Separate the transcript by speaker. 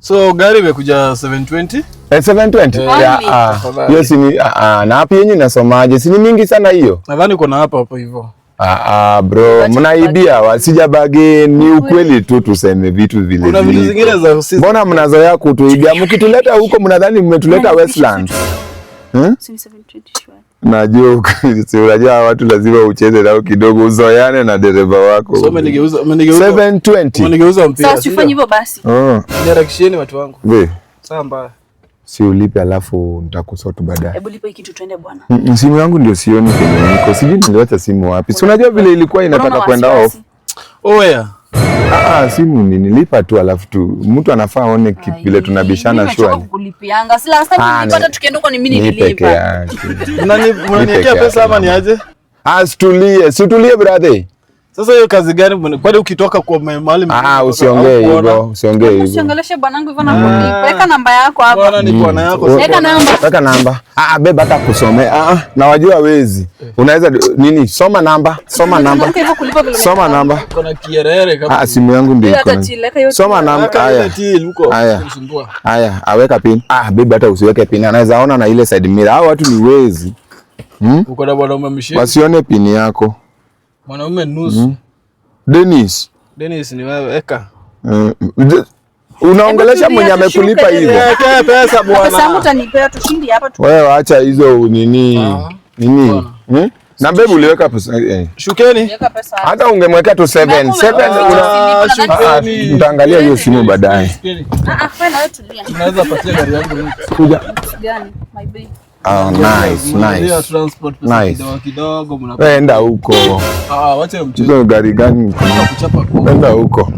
Speaker 1: So gari imekuja 720?
Speaker 2: 720? Hiyo si ni na hapo yenyewe nasomaje? Si ni mingi sana hiyo.
Speaker 1: Nadhani uko na hapo hivyo.
Speaker 2: Bro, mnaibia sijabage, ni ukweli tu tuseme vitu vile.
Speaker 1: Kuna vitu zingine za usisi.
Speaker 2: Mbona mnazoea kutuibia? Mkituleta huko mnadhani mmetuleta Westland.
Speaker 3: Si 720 shwari.
Speaker 2: Unajua watu lazima ucheze nao kidogo, uzoeane na dereva wako.
Speaker 1: So umenigeuza
Speaker 2: 720.
Speaker 1: Umenigeuza mpira.
Speaker 3: Sasa usifanye hivyo basi.
Speaker 1: Niharakisheni watu wangu. Sawa mbaya.
Speaker 2: Si ulipe alafu nitakusort baadaye.
Speaker 3: Hebu lipa hiki tuende bwana.
Speaker 2: Simu yangu ndio sioni kwenye niko. Sijui niliacha simu wapi. Si unajua vile ilikuwa inataka kwenda off.
Speaker 1: Oya.
Speaker 2: Simu nilipa tu alafu tu mtu anafaa aone vile tunabishana shwari.
Speaker 3: Mimi kulipianga. Si last time nilipata tukienda huko ni mimi nililipa.
Speaker 1: Unaniwekea pesa ama ni aje?
Speaker 2: Situlie brother.
Speaker 1: Sasa hiyo kazi gani? Kwani ukitoka kwa mahali
Speaker 2: usiongee hivyo, usiongee hivyo.
Speaker 3: Usiongeleshe bwanangu hivyo na kulipa. Weka namba yako hapo.
Speaker 1: Bwana ni bwana yako.
Speaker 3: Weka
Speaker 2: namba. Beba hata kusomea. Na wajua wezi. Unaweza nini? Soma namba. Soma namba.
Speaker 1: Kuna kierere kama.
Speaker 2: Simu yangu ndio iko. Soma namba. Haya, aweka pin. Beba hata usiweke pin. Anaweza ona na ile side mirror. Hao watu ni wezi.
Speaker 1: Uko na bwana mshindi.
Speaker 2: Wasione pin yako.
Speaker 1: Mwanaume nusu.
Speaker 2: Dennis
Speaker 1: ni wewe eka.
Speaker 2: Unaongelesha mwenye amekulipa hivyo.
Speaker 1: Weka pesa bwana.
Speaker 3: Pesa yangu utanipea tushindi hapa tu.
Speaker 2: Wewe acha hizo nini? Na bebu uliweka pesa.
Speaker 1: Shukeni.
Speaker 3: Weka pesa.
Speaker 2: Hata ungemweka tu 7
Speaker 1: shukeni.
Speaker 2: Utaangalia hiyo simu baadaye.
Speaker 3: Wewe na wewe tulia.
Speaker 1: Unaweza patia gari yangu
Speaker 3: kuja. Gani? My baby.
Speaker 2: Nice. Enda huko.
Speaker 1: Wacha mchezo.
Speaker 2: Hizo gari gani? Enda huko.